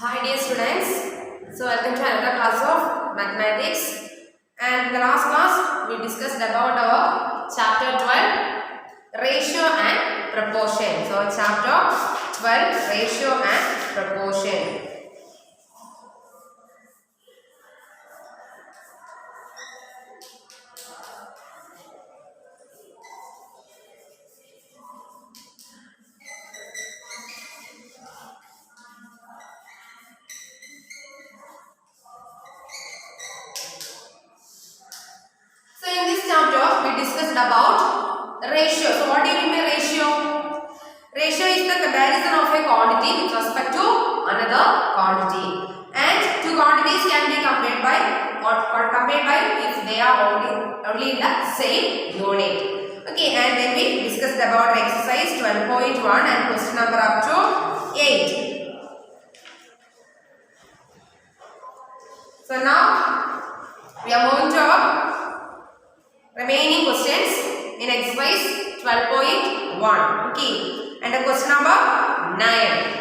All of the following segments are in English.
Hi dear students, so welcome to another class of mathematics, and in the last class we discussed about our chapter 12 ratio and proportion. So chapter 12 ratio and proportion. So in this chapter we discussed about ratio. So what do you mean by ratio? Ratio is the comparison of a quantity with respect to another quantity, and two quantities can be compared by if they are only in the same unit. Okay, and then we discussed about exercise 12.1 and question number up to 8. So now we are moving to our remaining questions in exercise 12.1. Okay. And the question number 9.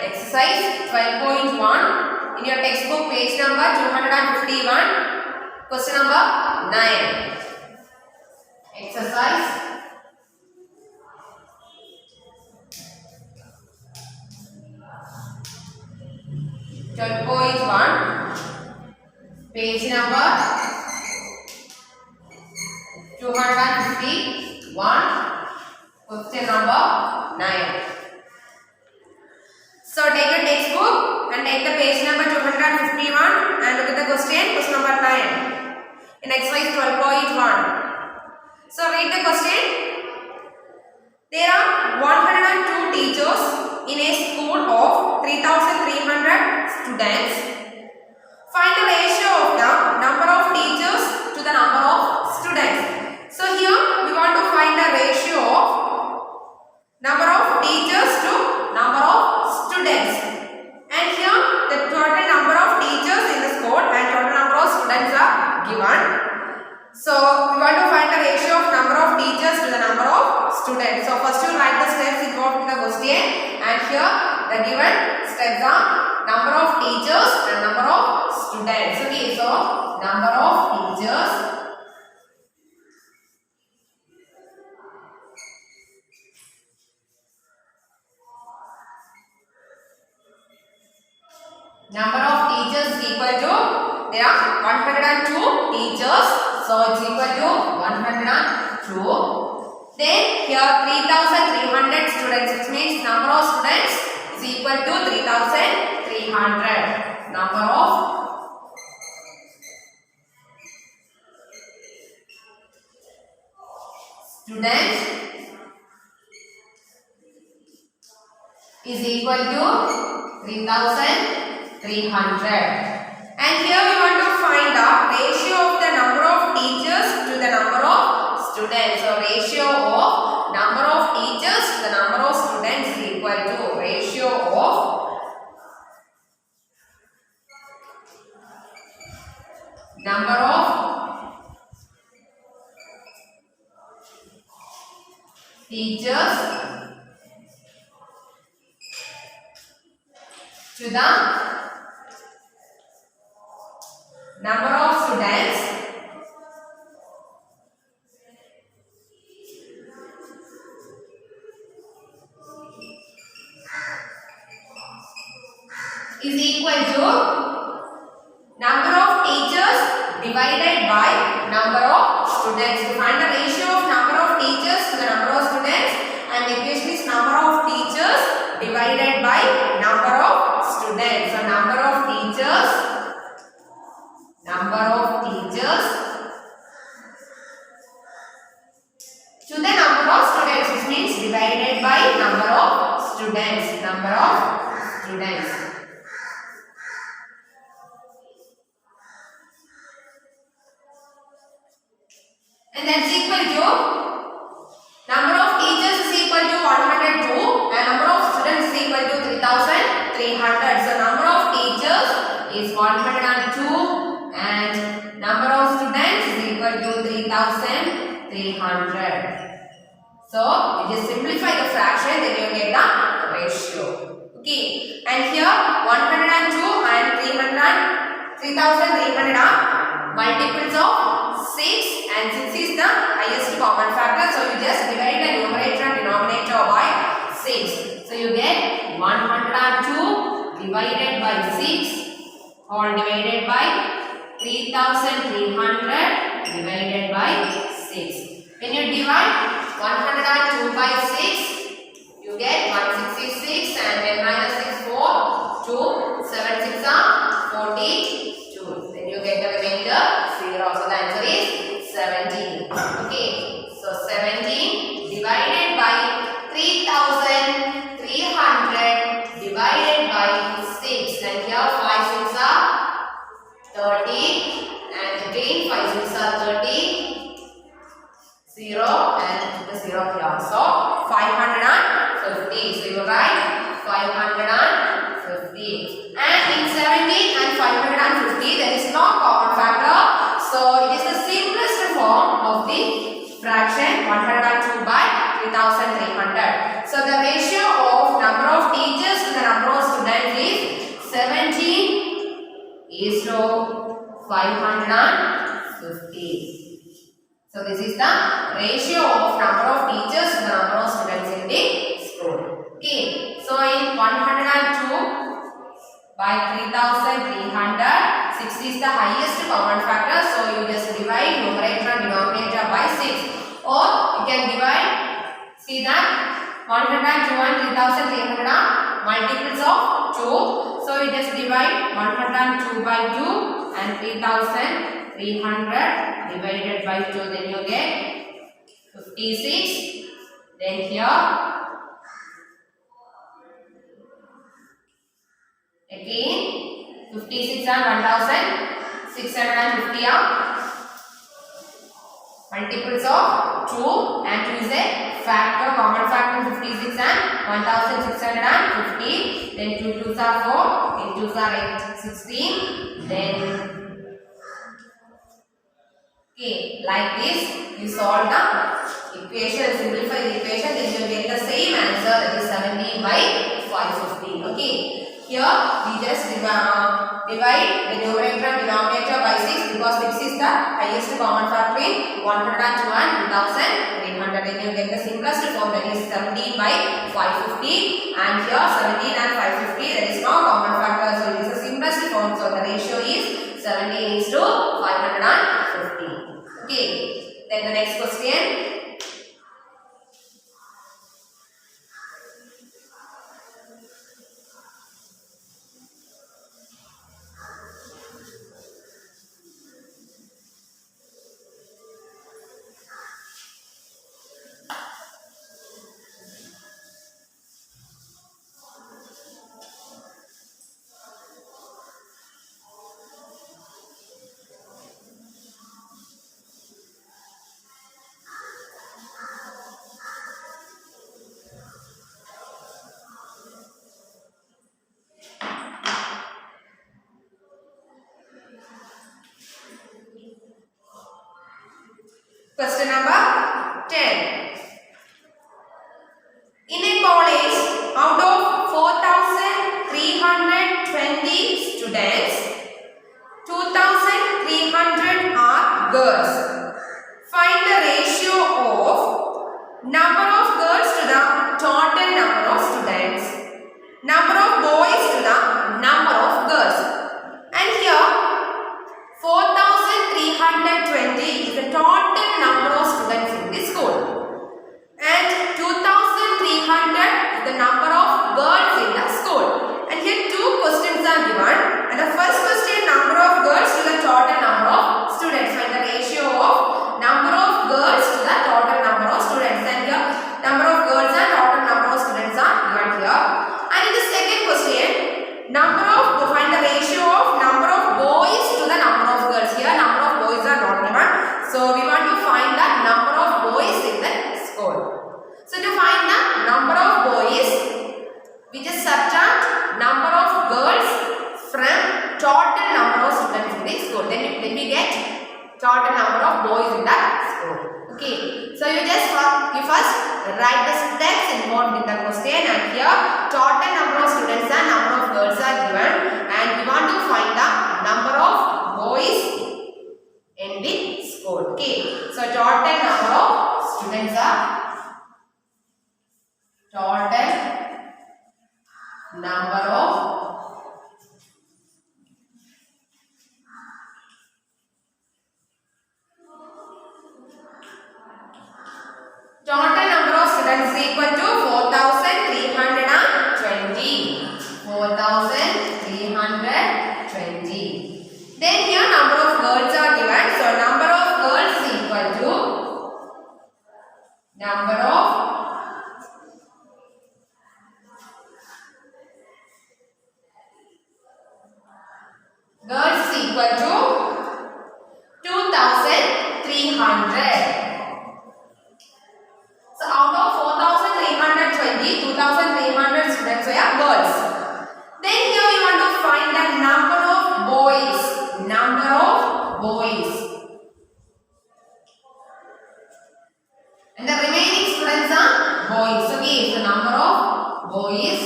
Exercise 12.1 in your textbook page number 251. Question number 9. Exercise 12.1. Page number 251. Question number 9. So take a textbook and take the page number 251 and look at the question number 9 in exercise 12.1. So read the question. There are 102 teachers in a school of 3,300 students. Find the ratio of the number of teachers to the number of students. So here we want to find the ratio of number of teachers to number of students, and here the total number of teachers in the school and total number of students are given. So we want to find the ratio of number of teachers to the number of students. So first you write the steps involved in the question, and here the given steps are number of teachers and number of students. Okay, so number of teachers, number of teachers is equal to, there are 102 teachers, so it's equal to 102. Then here 3,300 students, which means number of students is equal to 3,300. Number of students is equal to 3,300. And here we want to find the ratio of the number of teachers to the number of students. So ratio of number of teachers to the number of students is equal to ratio of number of teachers to the number of students is equal to number of teachers divided by number of students. To find the ratio of number of teachers to the number of students, and the equation is number of teachers divided by number of students. So number of teachers to the number of students, which means divided by number of students. And that's equal to number of teachers is equal to 102 and number of students is equal to 3,300. So number of teachers is 102 and number of students is equal to 3,300. So you just simplify the fraction, then you get the ratio. Okay, and here 102 and 3,300 are multiples of 6 and 6 is the highest common factor. So you just divide the numerator and denominator by 6. So you get 102 divided by 6 or divided by 3,300 divided by 6. When you divide 102 by 6, you get 166 and then minus 6 4 2 7 6 are 42. Then you get the remainder 0. So the answer is 17. Okay. So 17 divided by 3,300 divided by 6. And here 5 6 are 30 and again 5 6 are 30. 0 and the 0 here. So 550. So you write 550. And in 17 and 550 there is no common factor. So it is the simplest form of the fraction 102 by 3,300. So the ratio of number of teachers to the number of students is 17 is to 550. So this is the ratio of number of teachers to the number of students in the school. Okay. So in 102 by 3,300, 6 is the highest common factor. So you just divide numerator and denominator by 6. Or you can divide, see that 102 and 3,300 are multiples of 2. So you just divide 102 by 2 and 3,300 divided by 2. Then you get 56. Then here again 56 and 1,650 are multiples of 2 and 2 is a factor, common factor 56 and 1,650. Then 2 2s are 4, 8 2s are 16. Then okay, like this you solve the equation, simplify the equation, then you get the same answer, that is 17 by 550. Okay, here we just divide the numerator and denominator by 6 because 6 is the highest common factor in 102 and 2,300. Then you get the simplest form, that is 17 by 550. And here 17 and 550, there is no common factor, so it is the simplest form. So the ratio is 17 is to 550. Okay, then the next question. Question number 10. In a college, out of 4,320 students, 2,300 are girls. Find the ratio of number of girls to the total number of students, number of boys to the number of girls. And here 4,320 is the total number of students in this school, and 2,300 is the number of girls in the school. And here two questions are given, and the first question, number of girls to the total number of students. Find the ratio of number of girls to the total number of students, and here number of girls and total number of students are given here. And in the second question, find the ratio of number of boys to the number of girls. Here number of boys are not given, so we want to find the number of boys in the school. So to find the number of boys, we just subtract number of girls from total number of students in the school. Then we get total number of boys in the school. Okay, so you first write the steps involved in the question, and here total number of students and number of girls are given, and we want to find the number of boys in the school. Okay, so total number of students are total number of students is equal to 4,320. 4,320. Then here number of girls are given. So number of girls is equal to number of girls is equal to 2,300. So out of 4,320, 2,300 students are girls. Then here you want to find the number of boys. Number of boys. And the remaining students are boys. Okay, so number of boys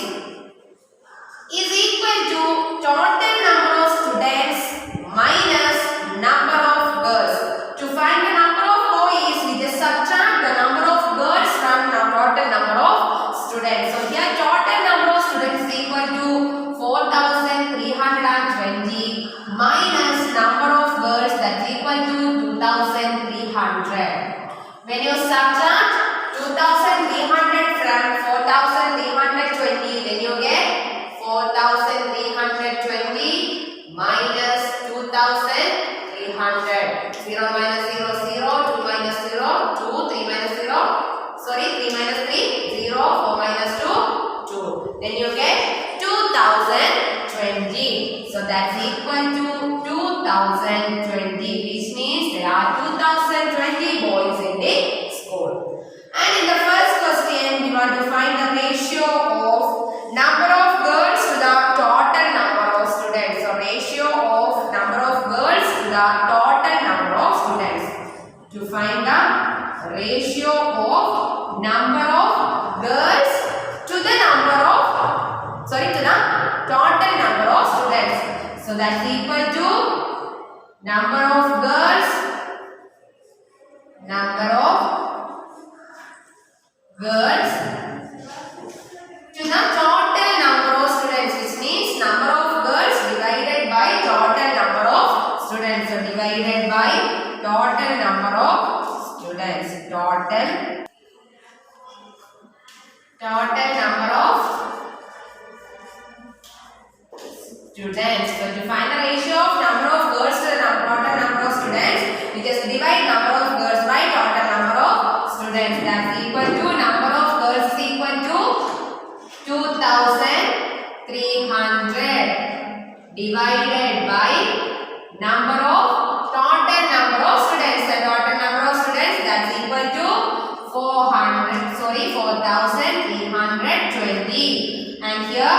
is equal to total number of students minus number of girls. To find the number of boys, we just subtract the number of girls from the total number of students. So here total number of students is equal to 4,320 minus number of girls, that's equal to 2,300. When you subtract 2,300 from 4,320, then you get 4,320 minus 2,300. 0 minus 0, 0, 2 minus 0, 2, 3 minus 0, sorry, 3 minus 3, 0, 4 minus 2, 2. Then you get 2,020. So that's equal to 2,020, which means there are 2,020 boys in the school. And in the first question, we want to find the ratio of number of girls to the total number of students. So ratio of number of girls to the total number of students. To find the ratio of number of girls to the number of, sorry, to the total number of students. So that's equal to number of girls to the total number of students, which means number of girls divided by total number of students. So divided by total number of students. Total number of students. So to find the ratio of number of girls to the total number of students, we just divide number of girls by total number of students. That's equal to number of girls is equal to 2,300 divided by number of total number of students. The total number of students, that's equal to 4,320. And here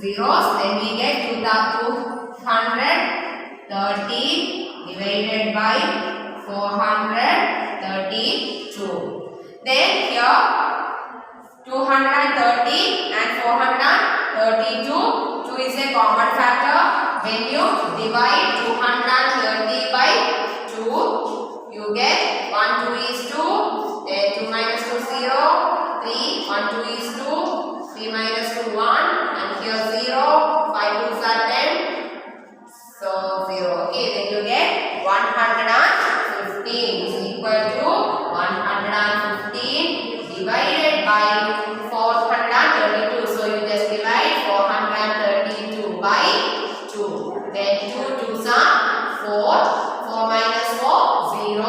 zeros, then we get 230 divided by 432. Then here 230 and 432, 2 is a common factor. When you divide 230 by 2, you get 1 2 is 2, then 2 minus 2 0, 3, 1 2 is 2, 3 minus 2 1, and here 0, 5 2s are 10, so 0. Okay, then you get 115 is equal to 115 divided by 432. So you just divide 432 by 2. Then 2 2s are 4, 4 minus 4 0,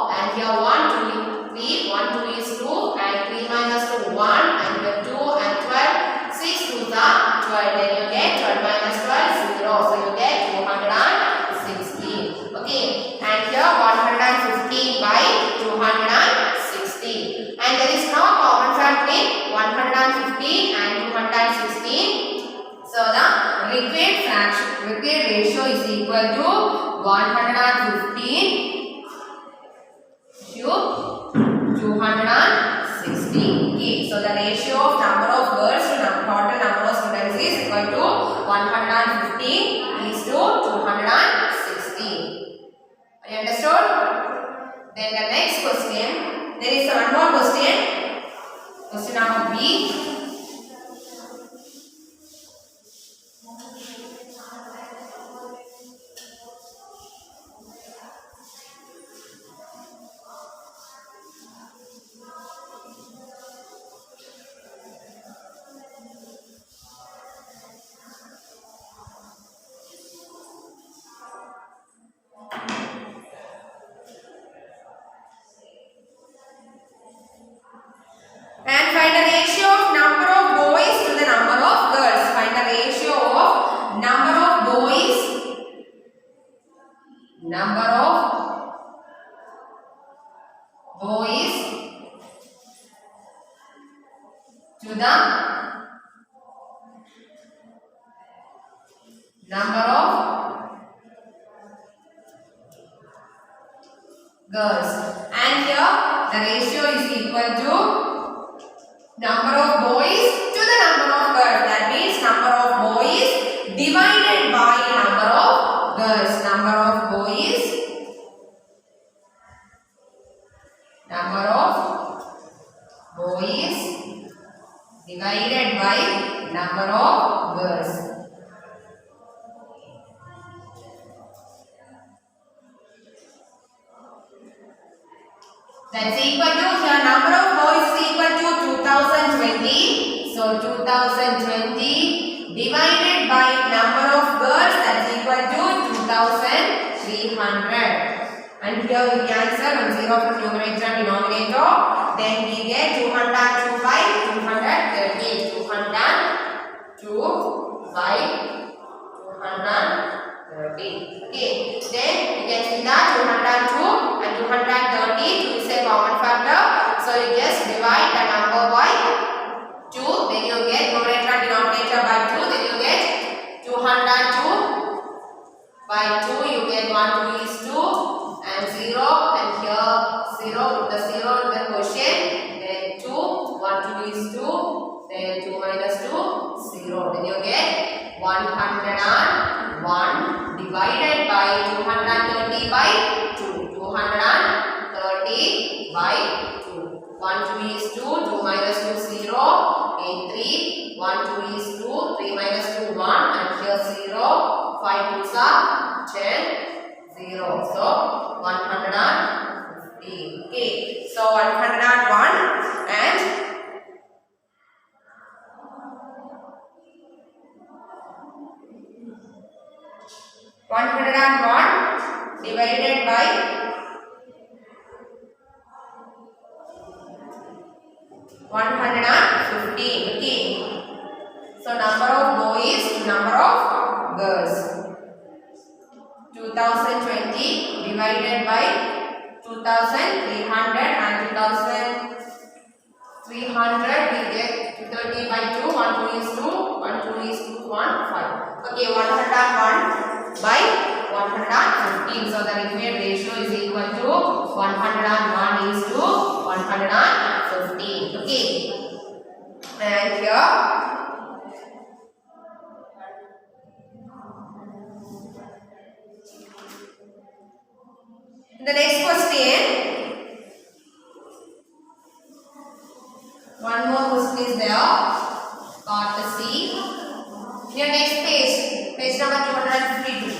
and here 1 2 3, 1 2 is 2, and 3 minus 2 1, and here 2 and 12, 6 2s are 12. Then you get 12 minus 12 0. So you get 216. Okay, and here 115 by 216, and there is no common factor in 115 and 216. So the required ratio is equal to 115 to 216. Okay, so the ratio of number of girls to total number of students is equal to 115 is to 216. Then the next question, there is one more question. Question number B. And find the ratio of number of boys to the number of girls. Find the ratio of number of boys to the number of girls. And here the ratio is equal to number of boys to the number of girls. That means number of boys divided by number of girls. Number of boys divided by number of girls. That's equal to, here number of boys is equal to 2020. So 2020 divided by number of girls, that's equal to 2300. And here we cancel 1 0 from numerator and denominator. Then we get 202 by 230. 202 by 230. Okay. Then we can see that 202 and 230 is a common factor. So you just divide the number by 2. Then you get numerator and denominator by 2. Then you get 202 by 2. You get 1 2 is 2 and 0. And here 0. Put the 0 in the quotient. Then 2. 1 2 is 2. Then 2 minus 2 0. Then you get 101 divided by 230 by 2. 230 by 2. 1 2 is 2. 2 minus 2 0. 8 3. 1 2 is 2. 3 minus 2 1. And here 0. 5 2s are 10. 0. So 150. Okay. So 101 and 101 divided by 115. Okay. So number of boys to number of girls. 2020 divided by 2300 and 2300 we get 230 by 2. 1 2 is 2. 1 2 is 2 1 5. Okay, 101 by 115. So the required ratio is equal to 101 is to 115. Okay. And here the next question. One more question is there. Part C. Your next page. Page number 252.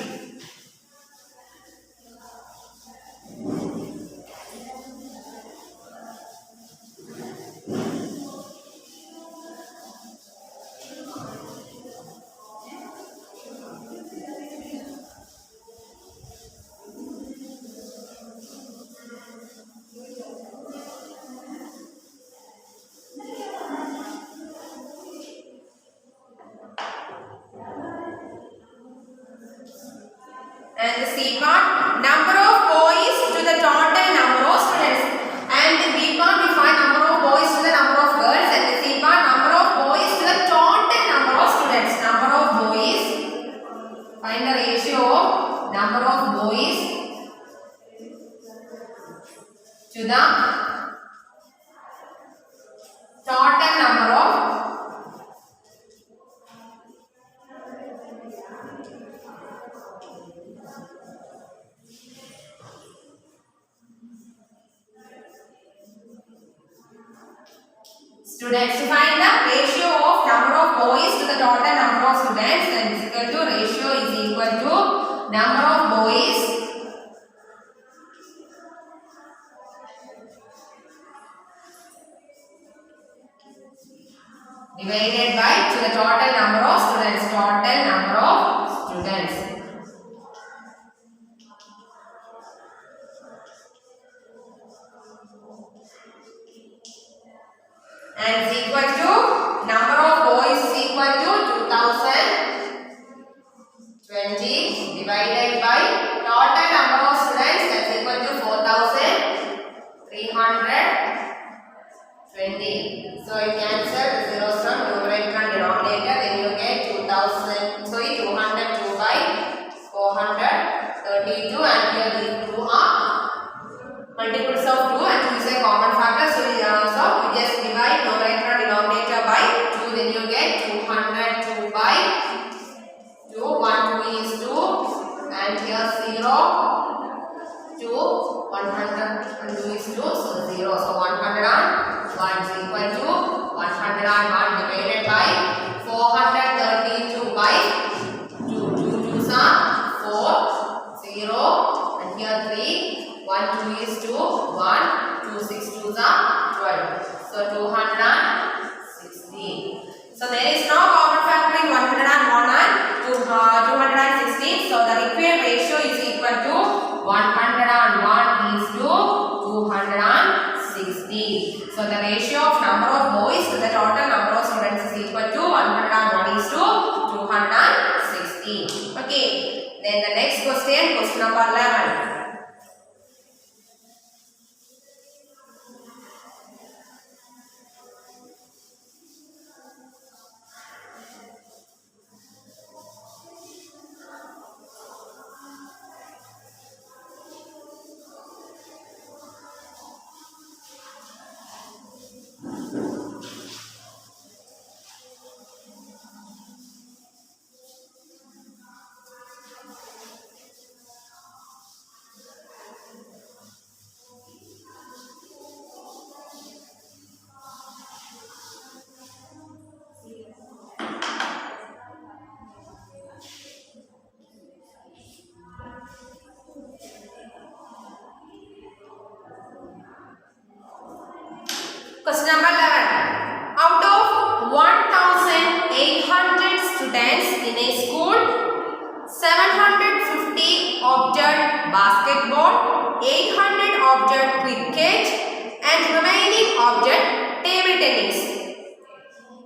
And the C part, number of boys to the total number of students. And the B part, we find number of boys to the number of girls. And the C part, number of boys to the total number of students. Number of boys, find the ratio of number of boys to the total number of students. To find the ratio of number of boys to the total number of students, then is equal to ratio is equal to number of boys divided by to the total number of students. Total number of students. And is equal to number of boys is equal to 2020 divided by total number of students, that's equal to 4320. So you cancel the zeros from numerator and denominator, then you get 202 by 432, and here these two are multiples of 2 and 2 is a common factor, so you just divide numerator and denominator by 2, then you get 202 by 2, 1 2 is 2, and here 0 2 100 and 2 is 2, so 0, so 101 is equal to 101 divided by 432 by 2, 2 2s are 4, 0, and here 3, 1 2 is 2, 1, 2 6 2s are 12, so 216. So there is no common factor in 101 and 216, so the required ratio is equal to 101 is to 260. So the ratio of number of boys to the total number of students is equal to 101 is to 260. Okay, then the next question, question number 11. Question number 11. Out of 1,800 students in a school, 750 opted basketball, 800 opted cricket, and remaining opted table tennis.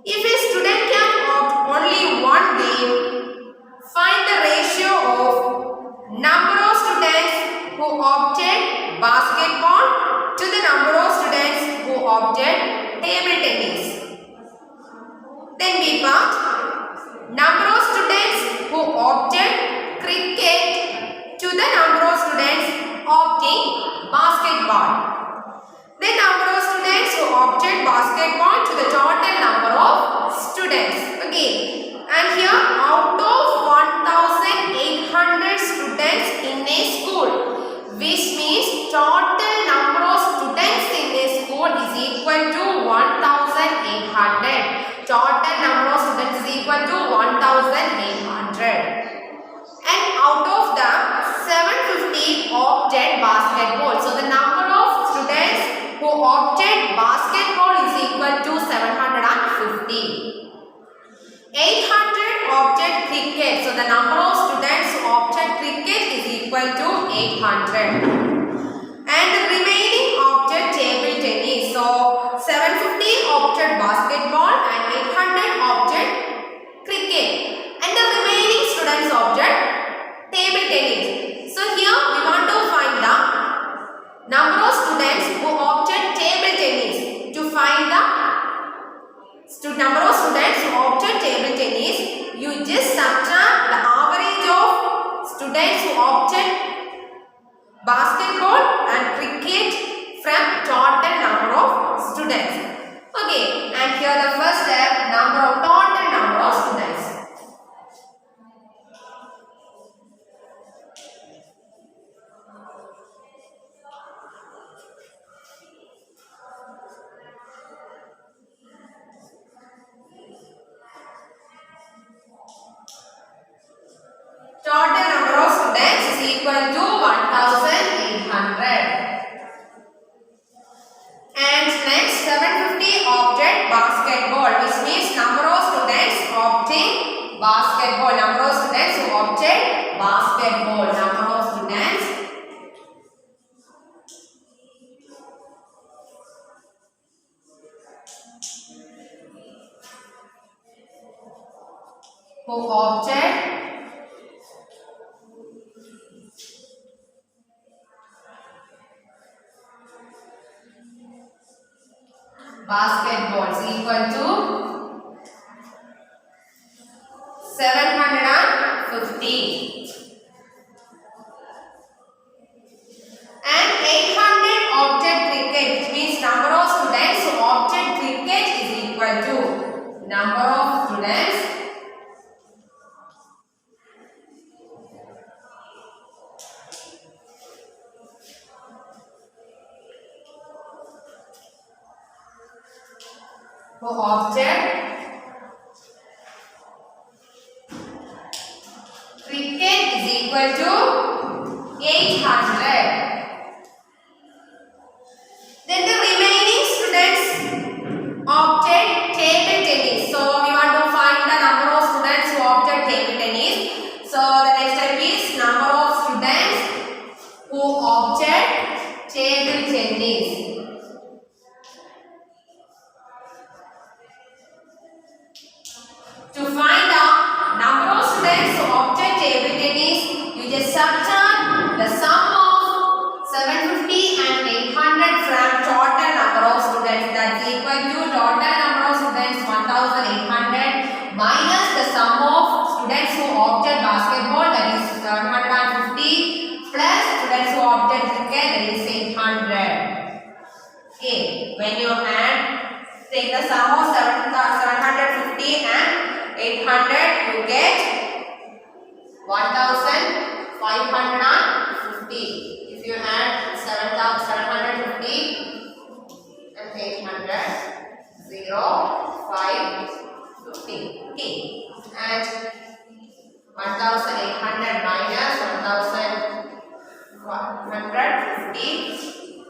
If a student can opt only one game, find the ratio of number of students who opted basketball to the number of students who opted table tennis. Then we found number of students who opted cricket to the number of students opting basketball. The number of students who opted basketball to the total number of students. Okay, and here out of 1,800 students in a school, which means total number of students in a school is equal to 1,800. Total number of students is equal to 1,800. And out of the 750 opted basketball. So the number of students who opted basketball is equal to 750. 800 opted cricket. So the number of students who opted cricket is equal to 800. And the remaining opted table tennis. So 750 opted basketball and 800 opted cricket. And the remaining students opted table tennis. So here we want to find the number of students who opted table tennis. To find the number of students who opted table tennis, you just subtract the average of students who opted basketball and cricket from total number of students. Okay, and here the first step, total number of students. basketball, which means number of students opting basketball. Number of students who opted basketball. Number of students who opted basketball is equal to 750 and 800 opted cricket, which means number of students who opted cricket is equal to number of students who opted cricket is equal to 800. Then the remaining students opted table tennis. So we want to find the number of students who opted table tennis. So the next step is number of students who opted table tennis. To find the number of students who opted table tennis, you just subtract the sum of 750 and 800 from total number of students. That's equal to total number of students 1800 minus the sum of students who opted basketball, that is 750, plus students who opted cricket, that is 800. Okay, when you add, take the sum of 750 and 800, you get 1550. If you add 750 and 800, 0, 5, 50. Okay. And 1800 minus 1150.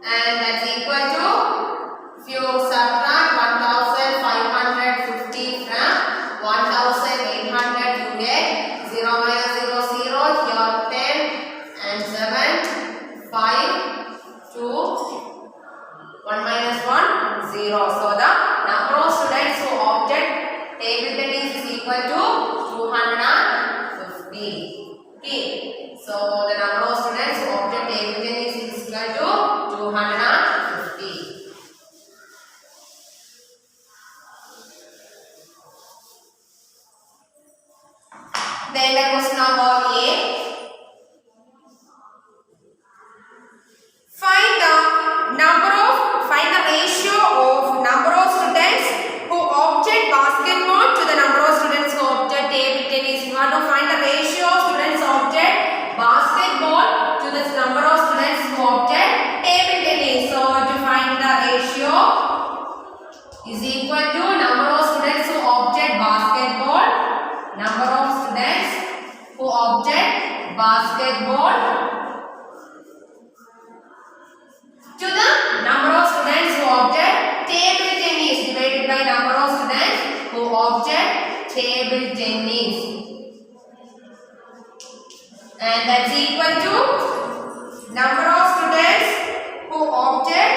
And that's equal to, if you subtract 1550 from 1800, you get 0 minus 0, 0, here 10 and 7, 5, 2, 1 minus 1, 0. So the number of students who opted table tennis is equal to 250. Okay. So the number of students who opted table tennis is equal to 250. Then the question number A. Find the ratio of number of students who opted basketball to the number of students who opted table tennis. You want to find the ratio of students who opted basketball to the number of students who opted table tennis. So to find the ratio is equal to number of students who opted basketball, number of students who opted basketball to the number of students who opted table tennis divided by number of students who opted table tennis, and that's equal to number of students who opted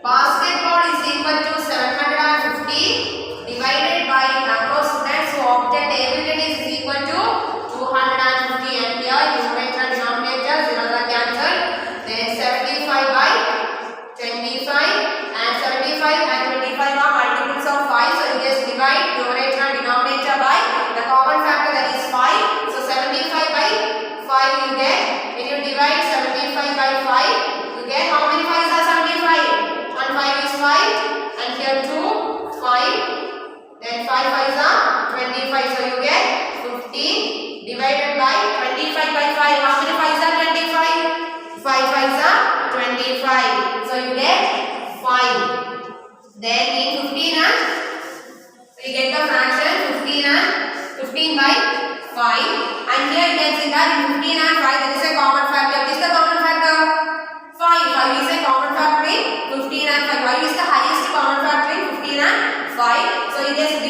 basketball is equal to 750 divided by number of students who opted table tennis is equal to 250, and here numerator and denominator zeros are cancelled. Then 75 by 25 and 75 and 25 are multiples of 5, so you just divide numerator and denominator by the common factor, that is 5. So 75 by 5 you get, when you divide 75 by 5 you get how many 5s are 75? 1 5 is 5 and here 2 5, then 5 5s are 25, so you get 15 divided by 25 by 5. How many 5s are 25? 5 5s are 25, so you get 5. Then in 15 and so you get the fraction 15 by 5, and here you can see that in 15 and 5 there is a common factor. What is the common factor? 5 is a common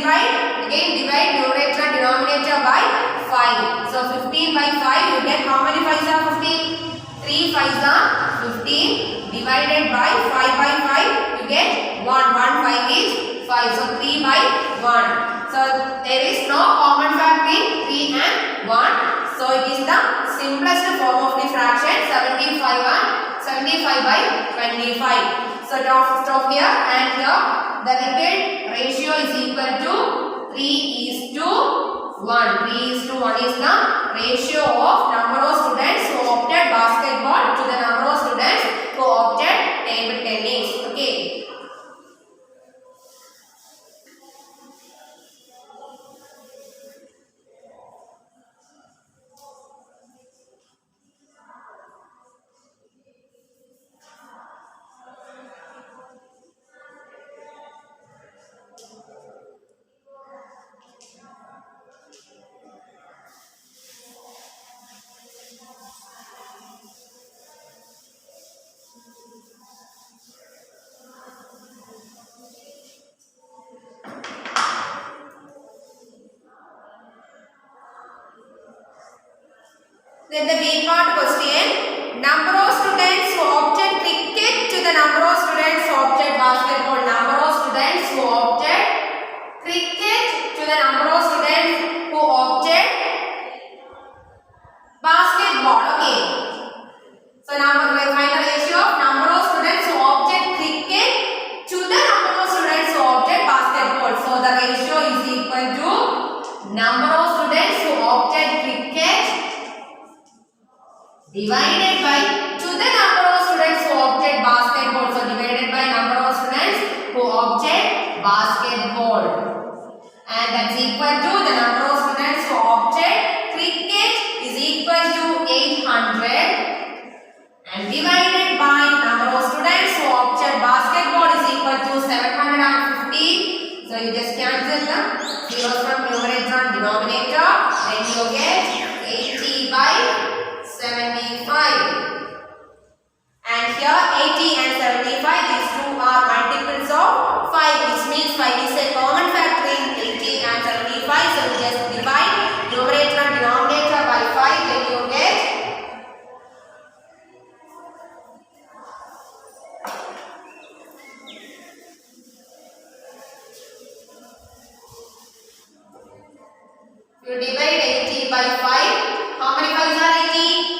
divide numerator and denominator by 5. So 15 by 5 you get how many 5s are 15? 3 5s are 15 divided by 5 by 5 you get 1. 1 5 is 5. So 3 by 1. So there is no common factor in 3 and 1. So it is the simplest form of the fraction 75 by 25. So stop here and here the repeat ratio is equal to 3:1. 3:1 is the ratio of number of students who opted basketball to the number of students who opted table tennis. Okay. Then the B part question, number of students who opted cricket to the number of students who opted basketball. Number of students who opted cricket to the number of students who opted basketball. Okay. So now we will find the ratio of number of students who opted cricket to the number of students who opted basketball. So the ratio is equal to number of students who opted cricket divided by to the number of students who opted basketball. So divided by number of students who opted basketball, and that's equal to the number of students who opted cricket is equal to 800 and divided by number of students who opted basketball is equal to 750. So you just cancel the zeros from numerator and denominator, then you get 80 by 75. And here 80 and 75, these two are multiples of 5, which means 5 is a common factor in 80 and 75. So we just divide numerator and denominator by 5, then you get you divide 80 by 5. How many 5s are 80?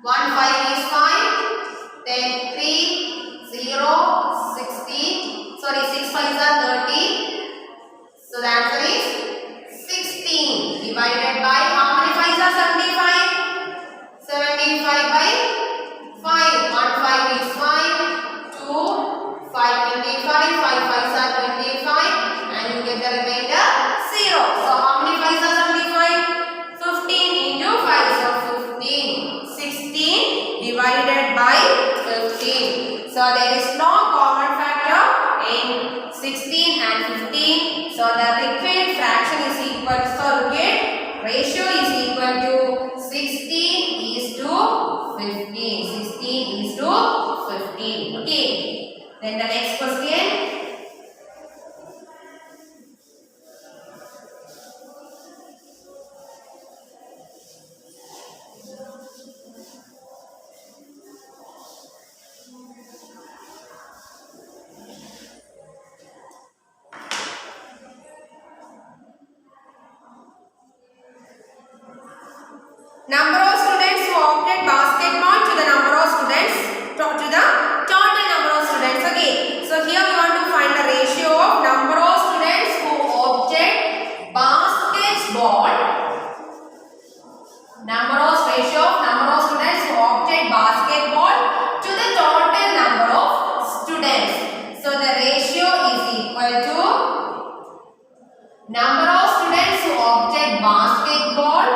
1 5 is 5. Then 3 0 16. Sorry, 6 5s are 30. So the answer is 16 divided by how many 5s are 75? 75 by 5. 1 5 is 5. 2 5 25. 5 5s are 25 and you get the remainder 0. So how many 5s are 75? 15 into 5, so 15. 16 divided by 15. So there is no common factor in 16 and 15. So the required fraction is equal, so required ratio is equal to 16:15. 16:15. Okay. Then the next question. Number of students who opted basketball to the number of students to the total number of students. Okay. So here we want to find the ratio of number of students who opted basketball. Ratio of number of students who opted basketball to the total number of students. So the ratio is equal to number of students who opted basketball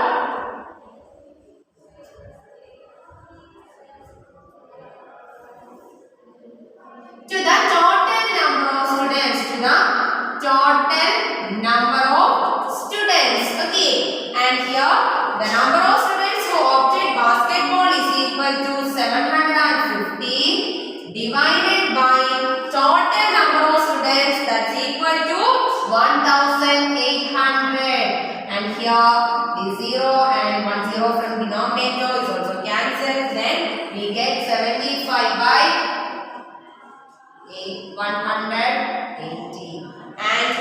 to the total number of students. Okay. And here the number of students who opted basketball is equal to 750 divided by total number of students, that's equal to 1000. the 0 and 1 0 from denominator is also cancelled. Then we get 75 by 180. And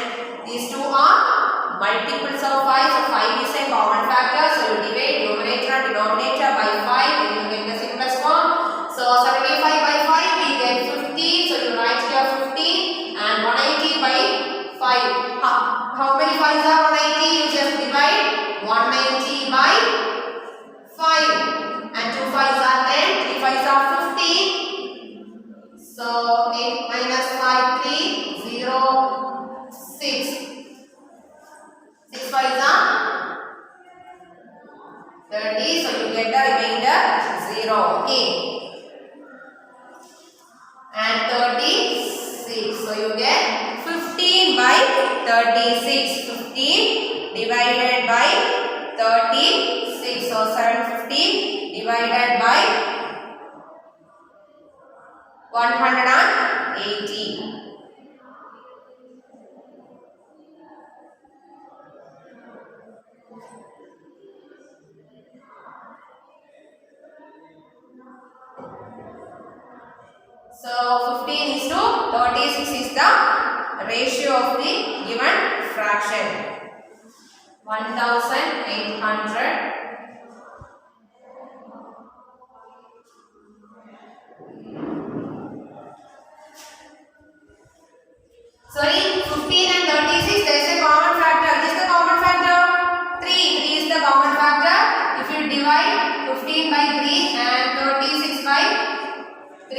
these two are multiples of 5. So 5 is a common factor. So you divide numerator and denominator by 5. Then you get the simplest form. So 75 by 5 we get 50. So you write here 50 and 180 by 5. How many 5s are 180? You just divide 180 by 5. And 2 5s are 10. 3 5s are 15. So 8 minus 5, 3, 0, 6. 6 5s are 30. So you get the remainder 0. Okay. And 36. So you get 15 by 36. 15 divided by 36. So 750 divided by 180. So 15 is to 36 is the ratio of the given fraction. 1800 Sorry, 15 and 36, there is a common factor. Which is the common factor? 3. 3 is the common factor. If you divide 15 by 3 and 36 by 3,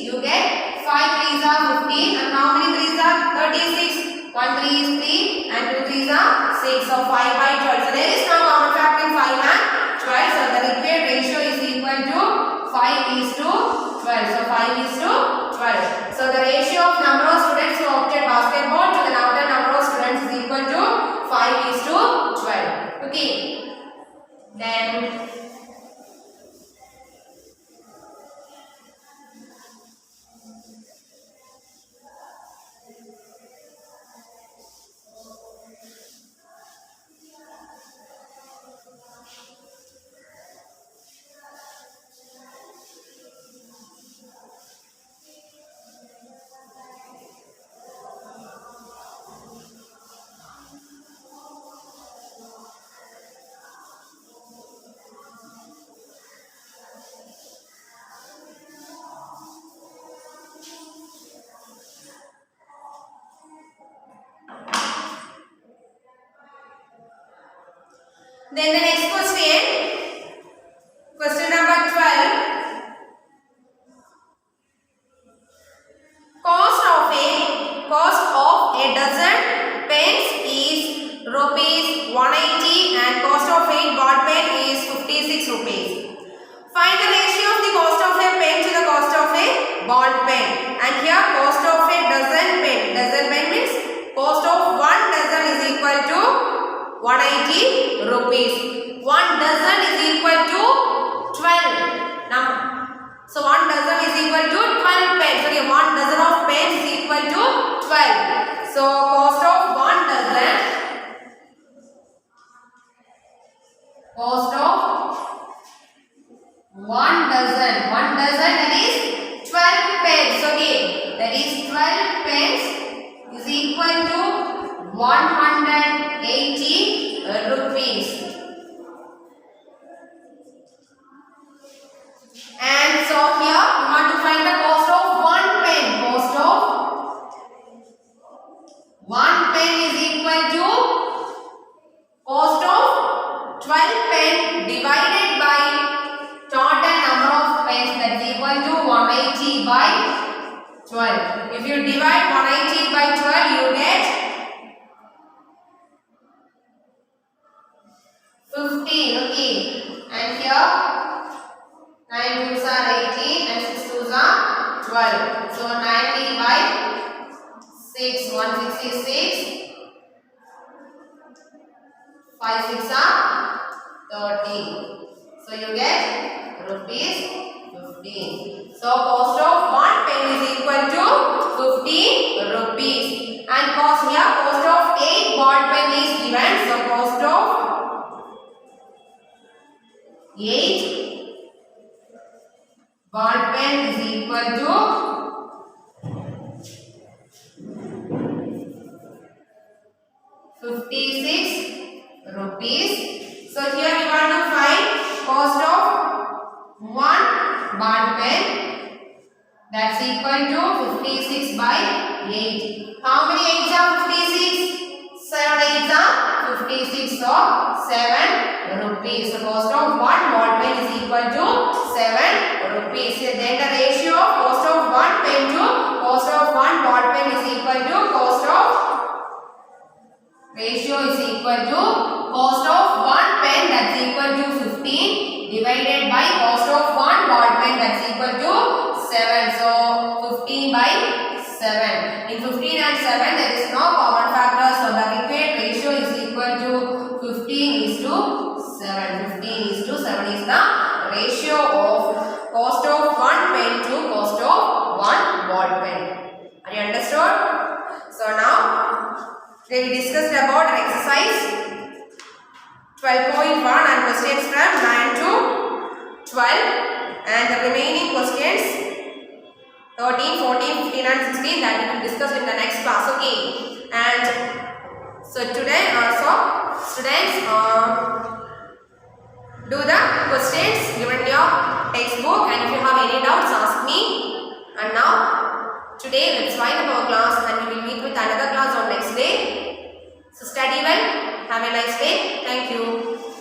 you get 5 3s are 15 and how many 3s are 36? 1 3 is 3 and 2 3s are 6. So 5 by 12. So there is no common factor in 5 and 12. So the required ratio is equal to 5 is to 12. So 5 is to 12. So the ratio of number of students who opted basketball to the number of students is equal to 5 is to 12. Okay. Then the next question number 12. Cost of a dozen pens is rupees 180 and cost of 8 ball pen is 56 rupees. Find the ratio of the cost of a pen to the cost of a ball pen. And here cost of a dozen pen. Dozen pen means cost of 1 dozen is equal to 180 rupees. 1 dozen is equal to 12. Now, so 1 dozen is equal to 12 pens. Okay, 1 dozen of pens is equal to 12. So cost of 1 dozen. Cost of 1 dozen. 1 dozen that is 12 pens. Okay, that is 12 pens is equal to 180 rupees. And so here you want to find the cost of 1 pen. Cost of 1 pen is equal to cost of 12 pen divided by total number of pens, that is equal to 180 by 12. If you divide 180 by 12, you get 15. Okay, and here 9 2s are 18 and 6 2s are 12. So 90 by 6, 166. 5 6 are 30. So you get rupees 15. So cost of 1 pen is equal to 50 rupees. And cost here, cost of 8 ball pen is given. So cost of 56 rupees. So here we want to find cost of one ball pen, that's equal to 56 by 8. How many 8s are 56? 7 8s are 56, so 7 rupees. The cost of one ball pen is equal to 7 rupees. Then the ratio of cost of one pen to cost of one ball pen is equal to cost of ratio is equal to cost of one pen, that's equal to 15 divided by cost of one ball pen, that's equal to 7. So 15 by 7. In 15 and 7 there is no common factor, so the required ratio is equal to 15 is to 7. 15 is to 7 is the ratio of cost of one pen to cost of one ball pen. Are you understood? So now we discussed about an exercise 12.1 and questions from 9 to 12, and the remaining questions 13, 14, 15 and 16 that we will discuss in the next class. Okay, and so today also students do the questions given in your textbook, and if you have any doubts ask me. And now today let's wind up our class, and we will meet with another class on next day. So study well, have a nice day. Thank you.